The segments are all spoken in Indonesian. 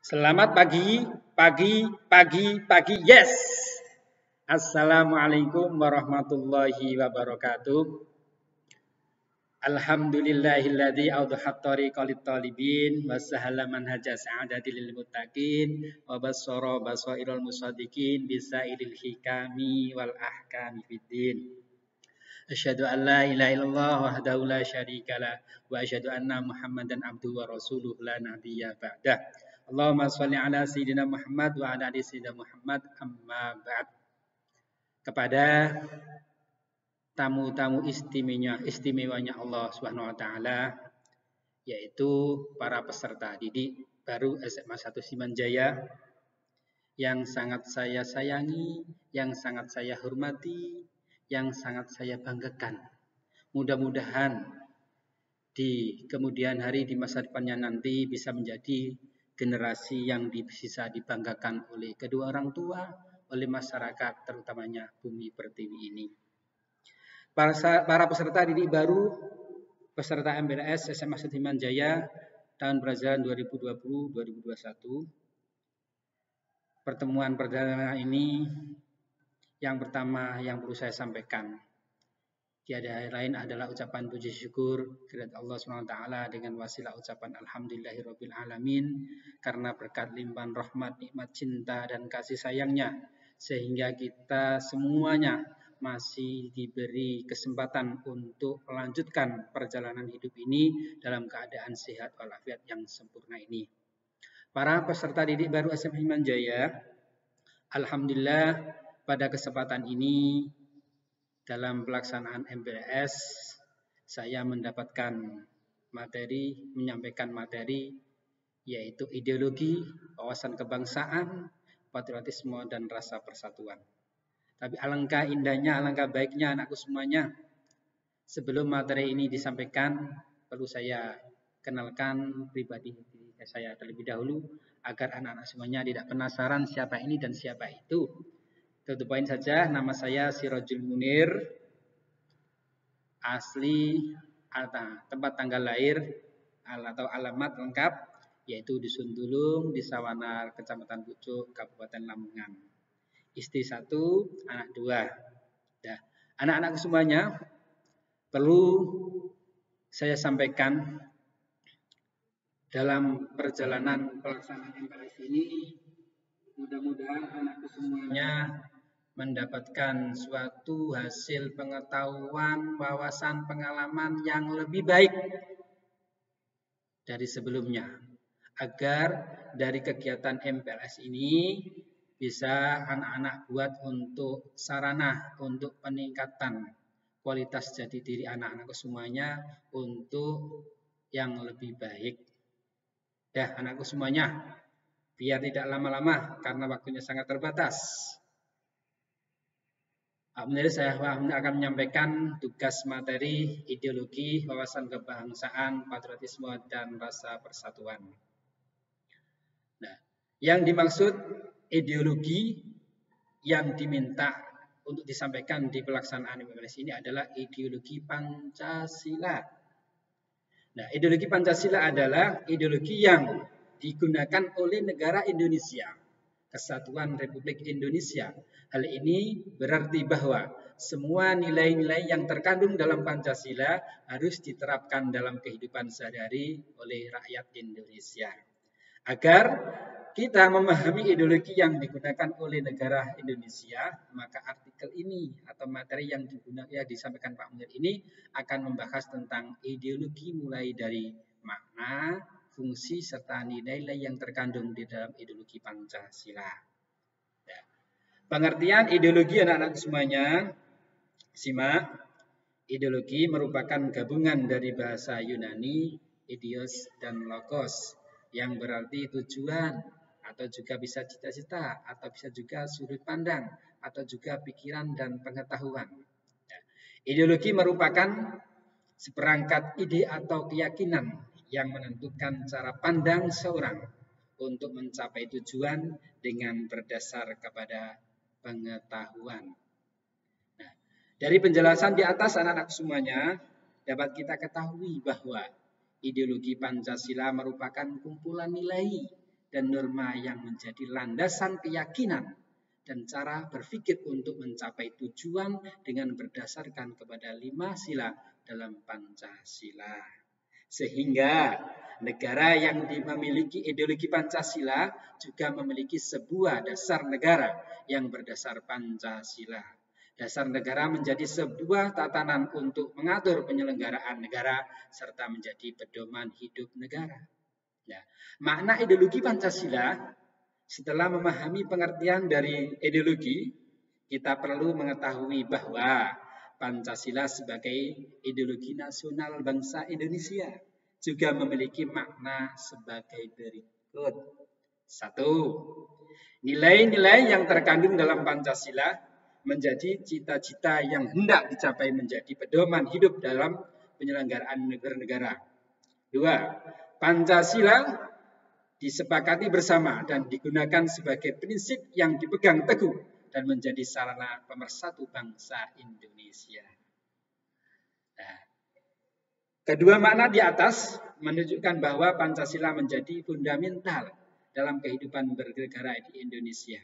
Selamat pagi. Yes. Assalamualaikum warahmatullahi wabarakatuh. Alhamdulillahilladzi awdahat tariqa lit-talibin wa sahala manhaja sa'adati lil muttaqin wa bassara basairal musaddiqin bisailil hikami wal ahkami fiddin. Asyhadu an la ilaha illallah wahdahu la syarikalah wa asyhadu anna Muhammadan abduhu wa rasuluhu la nabiyya ba'dah. Allahumma shalli ala sayyidina Muhammad wa ala ali sayyidina Muhammad amma ba'd. Kepada tamu-tamu istimewanya Allah Subhanahu wa taala, yaitu para peserta didik baru SMA 1 Simanjaya yang sangat saya sayangi, yang sangat saya hormati, yang sangat saya banggakan. Mudah-mudahan di kemudian hari, di masa depannya nanti bisa menjadi generasi yang bisa dibanggakan oleh kedua orang tua, oleh masyarakat, terutamanya bumi pertiwi ini. Para peserta didik baru, peserta MPLS SMA 1 Simanjaya tahun pelajaran 2020-2021. Pertemuan perdana ini yang pertama yang perlu saya sampaikan, tiada lain adalah ucapan puji syukur kepada Allah SWT dengan wasilah ucapan alhamdulillahirabbil alamin, karena berkat limpahan rahmat, nikmat, cinta dan kasih sayangnya sehingga kita semuanya masih diberi kesempatan untuk melanjutkan perjalanan hidup ini dalam keadaan sehat walafiat yang sempurna ini. Para peserta didik baru SMA Simanjaya, alhamdulillah pada kesempatan ini dalam pelaksanaan MPLS saya mendapatkan menyampaikan materi yaitu ideologi, wawasan kebangsaan, patriotisme dan rasa persatuan. Tapi alangkah indahnya, alangkah baiknya anakku semuanya, sebelum materi ini disampaikan perlu saya kenalkan pribadi saya terlebih dahulu agar anak-anak semuanya tidak penasaran siapa ini dan siapa itu. Tutup poin saja, nama saya Sirojul Munir, asli tempat tanggal lahir atau alamat lengkap yaitu Dusun Tulung, Desa Wanar, Kecamatan Pucuk, Kabupaten Lamongan. Istri 1, anak 2. Nah, anak-anak semuanya perlu saya sampaikan dalam perjalanan pelaksanaan MPLS ini, mudah-mudahan anakku semuanya mendapatkan suatu hasil pengetahuan, wawasan, pengalaman yang lebih baik dari sebelumnya, agar dari kegiatan MPLS ini bisa anak-anak buat untuk sarana untuk peningkatan kualitas jati diri anak-anak semuanya untuk yang lebih baik. Ya, anakku semuanya, biar tidak lama-lama karena waktunya sangat terbatas. Saya akan menyampaikan tugas materi ideologi, wawasan kebangsaan, patriotisme, dan rasa persatuan. Nah, yang dimaksud ideologi yang diminta untuk disampaikan di pelaksanaan MPLS ini adalah ideologi Pancasila. Nah, ideologi Pancasila adalah ideologi yang digunakan oleh negara Indonesia, Kesatuan Republik Indonesia. Hal ini berarti bahwa semua nilai-nilai yang terkandung dalam Pancasila harus diterapkan dalam kehidupan sehari-hari oleh rakyat Indonesia. Agar kita memahami ideologi yang digunakan oleh negara Indonesia, maka artikel ini atau materi yang disampaikan Pak Munir ini akan membahas tentang ideologi mulai dari makna, fungsi, serta nilai-nilai yang terkandung di dalam ideologi Pancasila. Ya. Pengertian ideologi anak-anak semuanya, simak. Ideologi merupakan gabungan dari bahasa Yunani, idios, dan logos, yang berarti tujuan, atau juga bisa cita-cita, atau bisa juga sudut pandang, atau juga pikiran dan pengetahuan. Ya. Ideologi merupakan seperangkat ide atau keyakinan yang menentukan cara pandang seorang untuk mencapai tujuan dengan berdasar kepada pengetahuan. Nah, dari penjelasan di atas anak-anak semuanya dapat kita ketahui bahwa ideologi Pancasila merupakan kumpulan nilai dan norma yang menjadi landasan keyakinan dan cara berpikir untuk mencapai tujuan dengan berdasarkan kepada 5 sila dalam Pancasila. Sehingga negara yang memiliki ideologi Pancasila juga memiliki sebuah dasar negara yang berdasar Pancasila. Dasar negara menjadi sebuah tatanan untuk mengatur penyelenggaraan negara serta menjadi pedoman hidup negara. Ya. Makna ideologi Pancasila, setelah memahami pengertian dari ideologi, kita perlu mengetahui bahwa Pancasila sebagai ideologi nasional bangsa Indonesia juga memiliki makna sebagai berikut. 1. Nilai-nilai yang terkandung dalam Pancasila menjadi cita-cita yang hendak dicapai menjadi pedoman hidup dalam penyelenggaraan negara. 2. Pancasila disepakati bersama dan digunakan sebagai prinsip yang dipegang teguh dan menjadi sarana pemersatu bangsa Indonesia. Nah, kedua makna di atas menunjukkan bahwa Pancasila menjadi fundamental dalam kehidupan bernegara di Indonesia.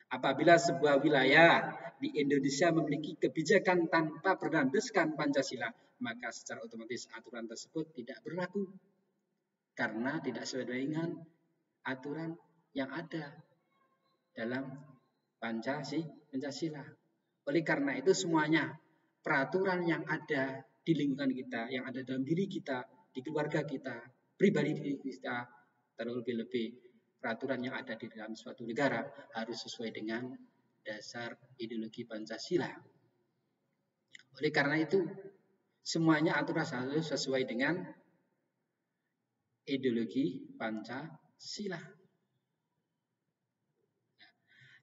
Apabila sebuah wilayah di Indonesia memiliki kebijakan tanpa berlandaskan Pancasila, maka secara otomatis aturan tersebut tidak berlaku karena tidak sesuai dengan aturan yang ada dalam Pancasila. Oleh karena itu semuanya peraturan yang ada di lingkungan kita, yang ada dalam diri kita, di keluarga kita, pribadi diri kita, terlebih-lebih peraturan yang ada di dalam suatu negara harus sesuai dengan dasar ideologi Pancasila. Oleh karena itu semuanya aturan harus sesuai dengan ideologi Pancasila.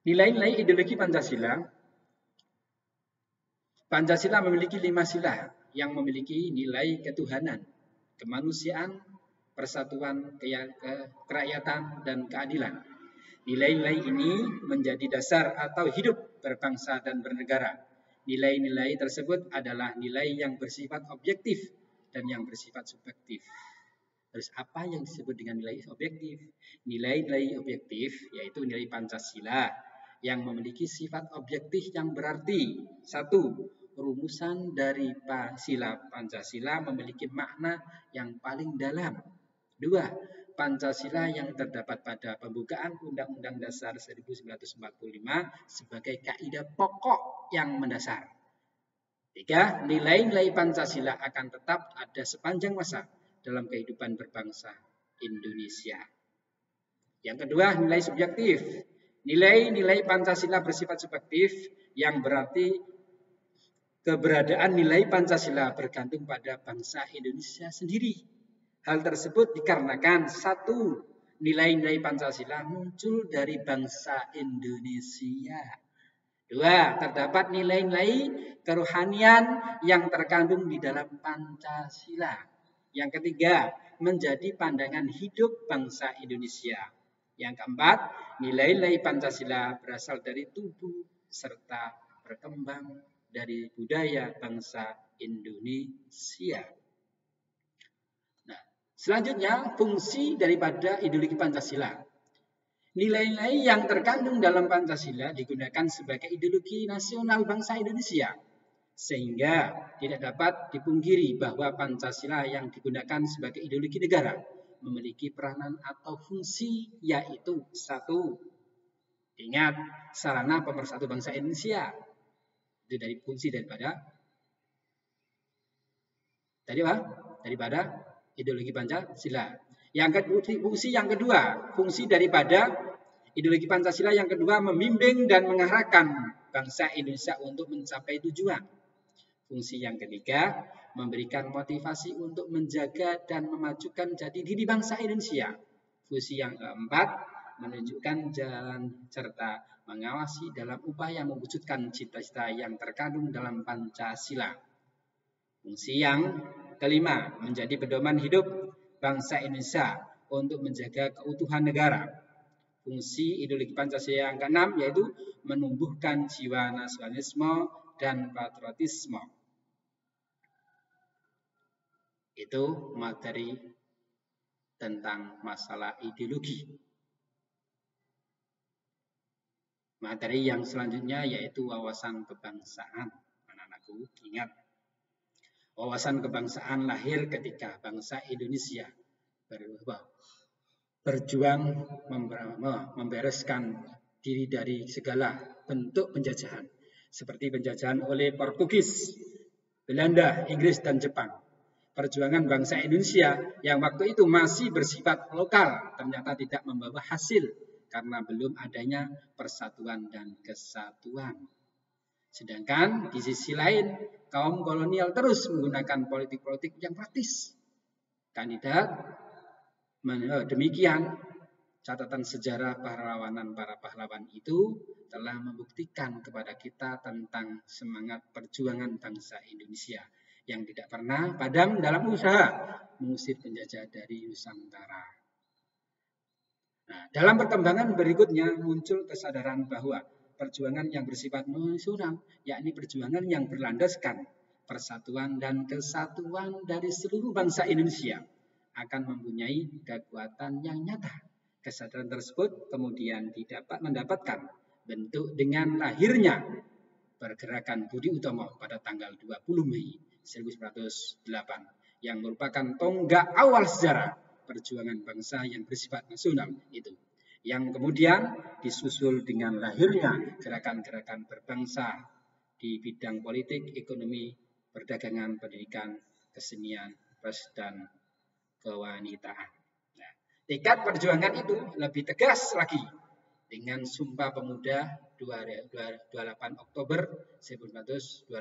Nilai-nilai ideologi Pancasila. Pancasila memiliki 5 sila yang memiliki nilai ketuhanan, kemanusiaan, persatuan, kerakyatan, dan keadilan. Nilai-nilai ini menjadi dasar atau hidup berbangsa dan bernegara. Nilai-nilai tersebut adalah nilai yang bersifat objektif dan yang bersifat subjektif. Terus apa yang disebut dengan nilai objektif? Nilai-nilai objektif yaitu nilai Pancasila yang memiliki sifat objektif yang berarti 1. Rumusan dari sila Pancasila memiliki makna yang paling dalam. 2. Pancasila yang terdapat pada pembukaan Undang-Undang Dasar 1945 sebagai kaidah pokok yang mendasar. 3. Nilai-nilai Pancasila akan tetap ada sepanjang masa dalam kehidupan berbangsa Indonesia. Yang kedua, nilai subjektif. Nilai-nilai Pancasila bersifat subjektif yang berarti keberadaan nilai Pancasila bergantung pada bangsa Indonesia sendiri. Hal tersebut dikarenakan 1. Nilai-nilai Pancasila muncul dari bangsa Indonesia. 2. Terdapat nilai-nilai kerohanian yang terkandung di dalam Pancasila. Yang ketiga, menjadi pandangan hidup bangsa Indonesia. Yang keempat, nilai-nilai Pancasila berasal dari tubuh serta berkembang dari budaya bangsa Indonesia. Nah, selanjutnya fungsi daripada ideologi Pancasila. Nilai-nilai yang terkandung dalam Pancasila digunakan sebagai ideologi nasional bangsa Indonesia. Sehingga tidak dapat dipungkiri bahwa Pancasila yang digunakan sebagai ideologi negara memiliki peranan atau fungsi yaitu 1. Ingat, sarana pemersatu bangsa Indonesia. Itu dari fungsi daripada ideologi Pancasila. Fungsi yang kedua, fungsi daripada ideologi Pancasila yang kedua membimbing dan mengarahkan bangsa Indonesia untuk mencapai tujuan. Fungsi yang ketiga, memberikan motivasi untuk menjaga dan memajukan jati diri bangsa Indonesia. Fungsi yang keempat, menunjukkan jalan serta mengawasi dalam upaya mewujudkan cita-cita yang terkandung dalam Pancasila. Fungsi yang kelima, menjadi pedoman hidup bangsa Indonesia untuk menjaga keutuhan negara. Fungsi ideologi Pancasila yang keenam yaitu menumbuhkan jiwa nasionalisme dan patriotisme. Itu materi tentang masalah ideologi. Materi yang selanjutnya yaitu wawasan kebangsaan. Anak-anakku, ingat, wawasan kebangsaan lahir ketika bangsa Indonesia berjuang membereskan diri dari segala bentuk penjajahan, seperti penjajahan oleh Portugis, Belanda, Inggris, dan Jepang. Perjuangan bangsa Indonesia yang waktu itu masih bersifat lokal ternyata tidak membawa hasil karena belum adanya persatuan dan kesatuan. Sedangkan di sisi lain, kaum kolonial terus menggunakan politik-politik yang praktis. Demikian, catatan sejarah pahlawanan para pahlawan itu telah membuktikan kepada kita tentang semangat perjuangan bangsa Indonesia yang tidak pernah padam dalam usaha mengusir penjajah dari Nusantara. Nah, dalam perkembangan berikutnya muncul kesadaran bahwa perjuangan yang bersifat nasional, yakni perjuangan yang berlandaskan persatuan dan kesatuan dari seluruh bangsa Indonesia, akan mempunyai kekuatan yang nyata. Kesadaran tersebut kemudian mendapatkan bentuk dengan lahirnya pergerakan Budi Utomo pada tanggal 20 Mei 1908 yang merupakan tonggak awal sejarah perjuangan bangsa yang bersifat nasional itu, yang kemudian disusul dengan lahirnya gerakan-gerakan berbangsa di bidang politik, ekonomi, perdagangan, pendidikan, kesenian, pers, dan kewanitaan. Nah, tekad perjuangan itu lebih tegas lagi dengan Sumpah Pemuda 28 Oktober 1928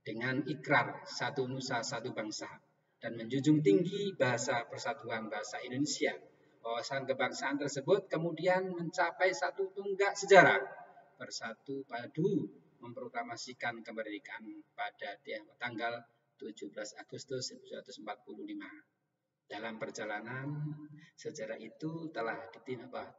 dengan ikrar satu nusa satu bangsa dan menjunjung tinggi bahasa persatuan bahasa Indonesia. Wawasan kebangsaan tersebut kemudian mencapai satu tonggak sejarah bersatu padu memproklamasikan kemerdekaan pada tanggal 17 Agustus 1945. Dalam perjalanan sejarah itu telah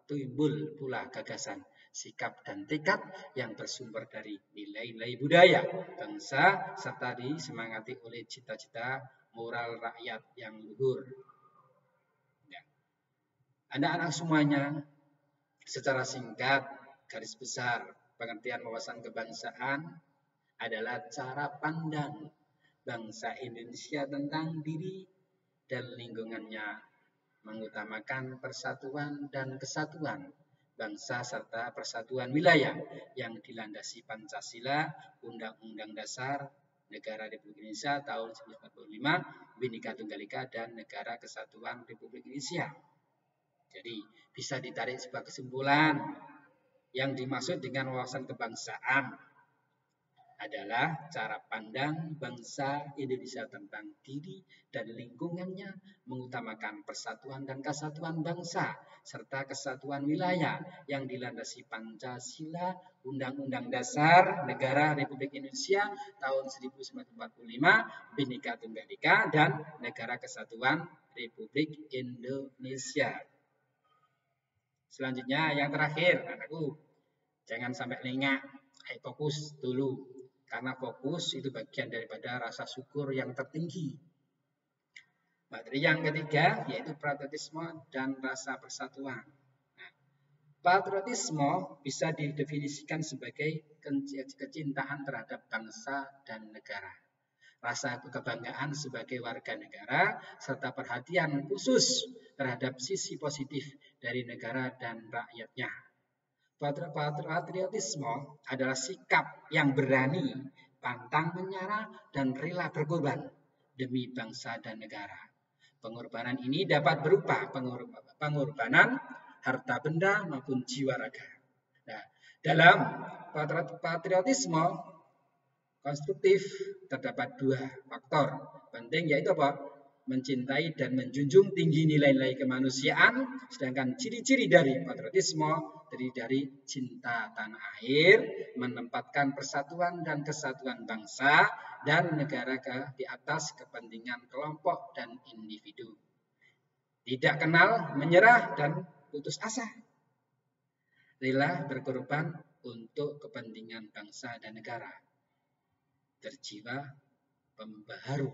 timbul pula gagasan, sikap, dan tekad yang bersumber dari nilai-nilai budaya bangsa serta disemangati oleh cita-cita moral rakyat yang luhur. Ya. Anak-anak semuanya, secara singkat, garis besar, pengertian wawasan kebangsaan adalah cara pandang bangsa Indonesia tentang diri dan lingkungannya, mengutamakan persatuan dan kesatuan bangsa serta persatuan wilayah yang dilandasi Pancasila, Undang-Undang Dasar Negara Republik Indonesia tahun 1945, Bhinneka Tunggal Ika, dan Negara Kesatuan Republik Indonesia. Jadi bisa ditarik sebuah kesimpulan yang dimaksud dengan wawasan kebangsaan adalah cara pandang bangsa Indonesia tentang diri dan lingkungannya, mengutamakan persatuan dan kesatuan bangsa serta kesatuan wilayah yang dilandasi Pancasila, Undang-Undang Dasar Negara Republik Indonesia tahun 1945, Bhinneka Tunggal Ika, dan Negara Kesatuan Republik Indonesia. Selanjutnya yang terakhir, anakku, jangan sampai lengah, fokus dulu. Karena fokus itu bagian daripada rasa syukur yang tertinggi. Materi yang ketiga yaitu patriotisme dan rasa persatuan. Nah, patriotisme bisa didefinisikan sebagai kecintaan terhadap bangsa dan negara. Rasa kebanggaan sebagai warga negara serta perhatian khusus terhadap sisi positif dari negara dan rakyatnya. Patriotisme adalah sikap yang berani, pantang menyerah, dan rela berkorban demi bangsa dan negara. Pengorbanan ini dapat berupa pengorbanan harta benda maupun jiwa raga. Nah, dalam patriotisme konstruktif terdapat dua faktor penting, yaitu apa? Mencintai dan menjunjung tinggi nilai-nilai kemanusiaan, sedangkan ciri-ciri dari patriotisme terdiri dari cinta tanah air, menempatkan persatuan dan kesatuan bangsa dan negara di atas kepentingan kelompok dan individu. Tidak kenal menyerah dan putus asa. Rela berkorban untuk kepentingan bangsa dan negara. Berjiwa pembaharu.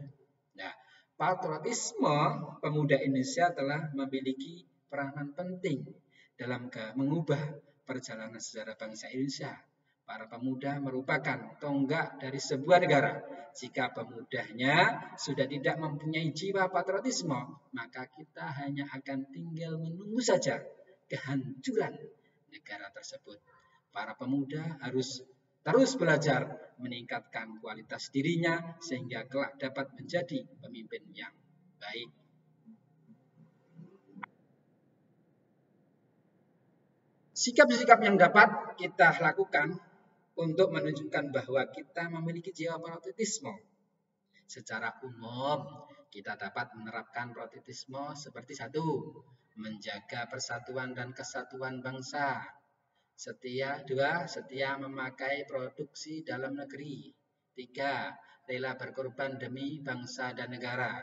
Nah, patriotisme pemuda Indonesia telah memiliki peranan penting dalam mengubah perjalanan sejarah bangsa Indonesia. Para pemuda merupakan tonggak dari sebuah negara. Jika pemudanya sudah tidak mempunyai jiwa patriotisme, maka kita hanya akan tinggal menunggu saja kehancuran negara tersebut. Para pemuda harus terus belajar meningkatkan kualitas dirinya sehingga kelak dapat menjadi pemimpin yang baik. Sikap-sikap yang dapat kita lakukan untuk menunjukkan bahwa kita memiliki jiwa patriotisme. Secara umum, kita dapat menerapkan patriotisme seperti 1. Menjaga persatuan dan kesatuan bangsa. 2. Setia memakai produksi dalam negeri. 3. Rela berkorban demi bangsa dan negara.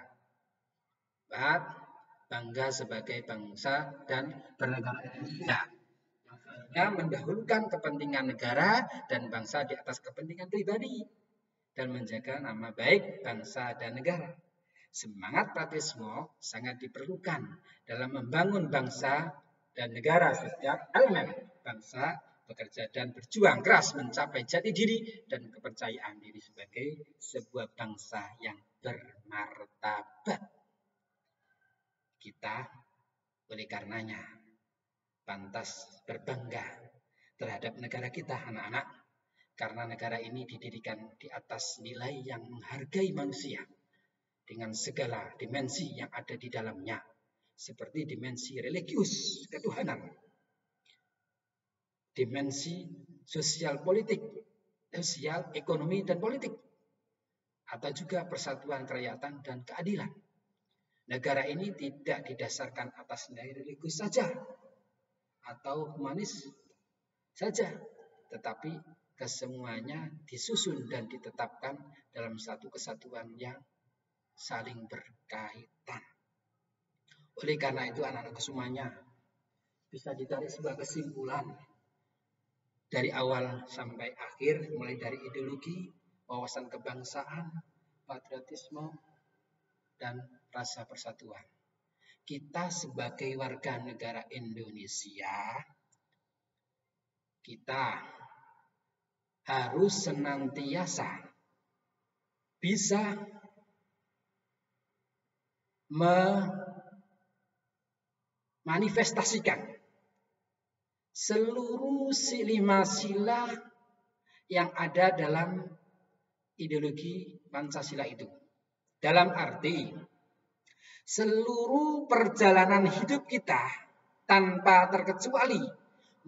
4. Bangga sebagai bangsa dan bernegara Indonesia. Mendahulukan kepentingan negara dan bangsa di atas kepentingan pribadi dan menjaga nama baik bangsa dan negara. Semangat patriotisme sangat diperlukan dalam membangun bangsa dan negara. Setiap elemen bangsa bekerja dan berjuang keras mencapai jati diri dan kepercayaan diri sebagai sebuah bangsa yang bermartabat. Kita oleh karenanya pantas berbangga terhadap negara kita, anak-anak, karena negara ini didirikan di atas nilai yang menghargai manusia dengan segala dimensi yang ada di dalamnya, seperti dimensi religius, ketuhanan, dimensi sosial politik, sosial, ekonomi, dan politik, atau juga persatuan kerakyatan dan keadilan. Negara ini tidak didasarkan atas nilai religius saja, atau humanis saja, tetapi kesemuanya disusun dan ditetapkan dalam satu kesatuan yang saling berkaitan. Oleh karena itu anak-anak semuanya bisa ditarik sebuah kesimpulan dari awal sampai akhir, mulai dari ideologi, wawasan kebangsaan, patriotisme, dan rasa persatuan. Kita sebagai warga negara Indonesia, kita harus senantiasa bisa memanifestasikan seluruh 5 sila yang ada dalam ideologi Pancasila itu. Dalam arti, seluruh perjalanan hidup kita tanpa terkecuali,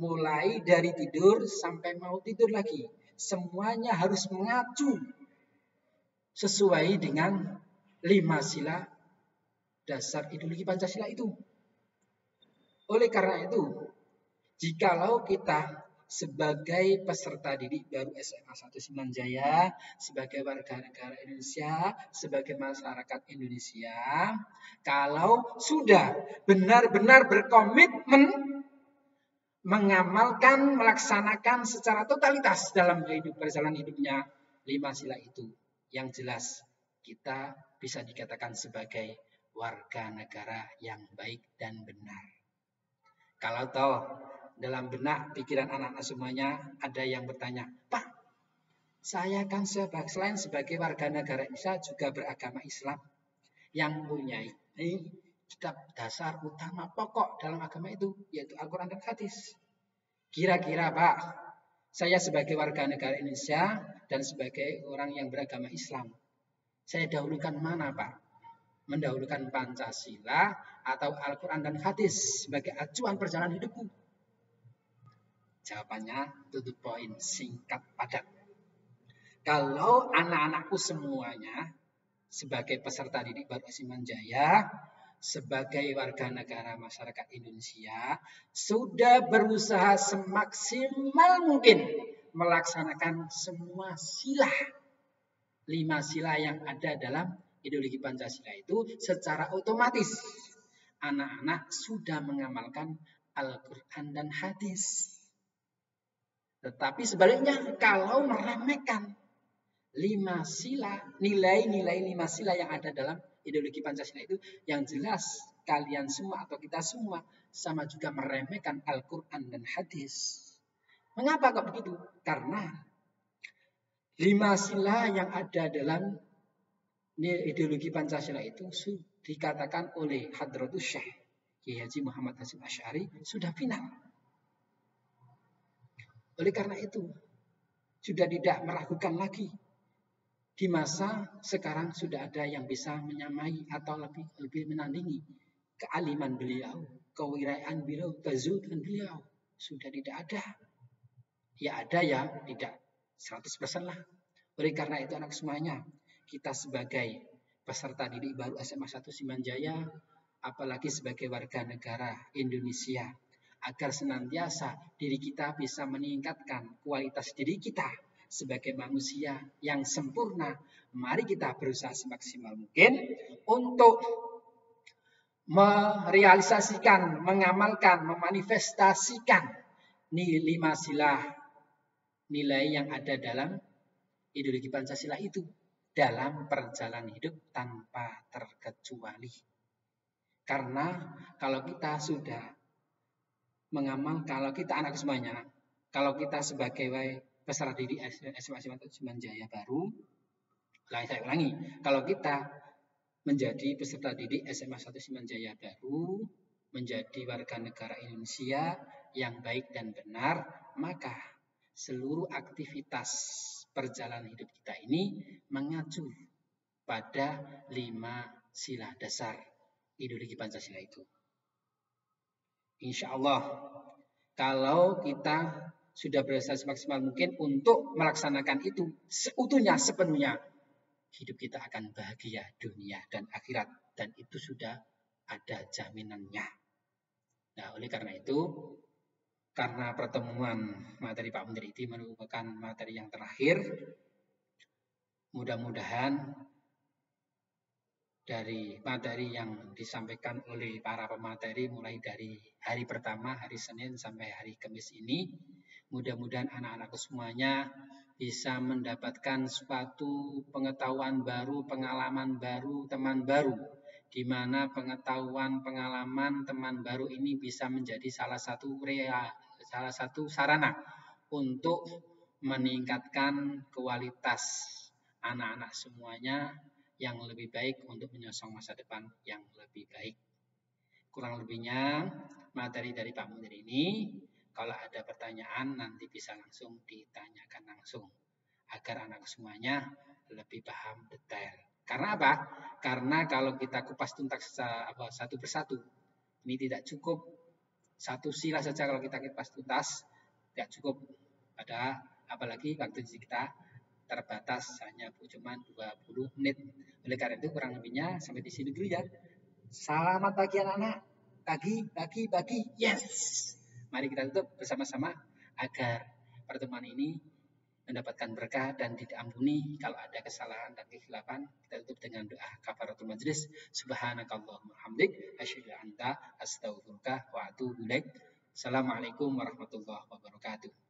mulai dari tidur sampai mau tidur lagi, semuanya harus mengacu sesuai dengan 5 sila dasar ideologi Pancasila itu. Oleh karena itu, jikalau kita sebagai peserta didik baru SMA 1 Semanjaya, sebagai warga negara Indonesia, sebagai masyarakat Indonesia, kalau sudah benar-benar berkomitmen mengamalkan, melaksanakan secara totalitas dalam perjalanan hidupnya 5 sila itu, yang jelas kita bisa dikatakan sebagai warga negara yang baik dan benar. Kalau toh dalam benak pikiran anak-anak semuanya ada yang bertanya, Pak, saya kan selain sebagai warga negara Indonesia juga beragama Islam yang mempunyai kitab dasar utama pokok dalam agama itu, yaitu Al-Quran dan Hadis. Kira-kira Pak, saya sebagai warga negara Indonesia dan sebagai orang yang beragama Islam, saya dahulukan mana Pak? Mendahulukan Pancasila atau Al-Quran dan Hadis sebagai acuan perjalanan hidupku? Jawabannya to the point, singkat padat. Kalau anak-anakku semuanya sebagai peserta didik baru Semanjaya, sebagai warga negara masyarakat Indonesia, sudah berusaha semaksimal mungkin melaksanakan semua sila, 5 sila yang ada dalam ideologi Pancasila itu, secara otomatis anak-anak sudah mengamalkan Al-Quran dan Hadis. Tetapi sebaliknya, kalau meremehkan 5 sila, nilai-nilai 5 sila yang ada dalam ideologi Pancasila itu, yang jelas kalian semua atau kita semua sama juga meremehkan Al-Quran dan Hadis. Mengapa kok begitu? Karena 5 sila yang ada dalam ideologi Pancasila itu dikatakan oleh Hadratus Syekh Kiai Haji Muhammad Hasyim Asy'ari sudah final. Oleh karena itu, sudah tidak meragukan lagi. Di masa sekarang sudah ada yang bisa menyamai atau lebih menandingi kealiman beliau, kewirayaan beliau, kezuhudan beliau. Sudah tidak ada. Ya ada ya, tidak 100% lah. Oleh karena itu anak semuanya, kita sebagai peserta didik baru SMA 1 Simanjaya, apalagi sebagai warga negara Indonesia, agar senantiasa diri kita bisa meningkatkan kualitas diri kita sebagai manusia yang sempurna. Mari kita berusaha semaksimal mungkin untuk merealisasikan, mengamalkan, memanifestasikan 5 sila nilai yang ada dalam ideologi Pancasila itu dalam perjalanan hidup tanpa terkecuali. Karena kalau kita sudah mengamal, kalau kita anak semuanya, kalau kita sebagai peserta didik SMA 1 Simanjaya baru, saya ulangi, kalau kita menjadi peserta didik SMA 1 Simanjaya baru, menjadi warga negara Indonesia yang baik dan benar, maka seluruh aktivitas perjalanan hidup kita ini mengacu pada 5 sila dasar ideologi Pancasila itu. Insya Allah, kalau kita sudah berusaha semaksimal mungkin untuk melaksanakan itu seutuhnya, sepenuhnya, hidup kita akan bahagia dunia dan akhirat. Dan itu sudah ada jaminannya. Nah, oleh karena itu, karena pertemuan materi Pak Menteri ini merupakan materi yang terakhir, mudah-mudahan dari materi yang disampaikan oleh para pemateri mulai dari hari pertama, hari Senin sampai hari Kamis ini, mudah-mudahan anak-anakku semuanya bisa mendapatkan suatu pengetahuan baru, pengalaman baru, teman baru, di mana pengetahuan, pengalaman, teman baru ini bisa menjadi salah satu sarana untuk meningkatkan kualitas anak-anak semuanya yang lebih baik untuk menyongsong masa depan yang lebih baik. Kurang lebihnya materi dari Pak Menteri ini, kalau ada pertanyaan nanti bisa langsung ditanyakan langsung agar anak semuanya lebih paham detail. Karena apa? Karena kalau kita kupas tuntas satu persatu, ini tidak cukup satu sila saja kalau kita kupas tuntas, tidak cukup. Apalagi waktu kita terbatas hanya cuma 20 menit. Oleh karena itu kurang lebihnya sampai di sini dulu ya. Selamat pagi anak-anak. Pagi. Yes. Mari kita tutup bersama-sama agar pertemuan ini mendapatkan berkah dan diampuni kalau ada kesalahan dan kekhilafan. Kita tutup dengan doa kafaratul majlis. Subhanakallahumma hamdik asyhadu an la ilaha illa anta astaghfiruka wa atubu ilaik. Assalamualaikum warahmatullahi wabarakatuh.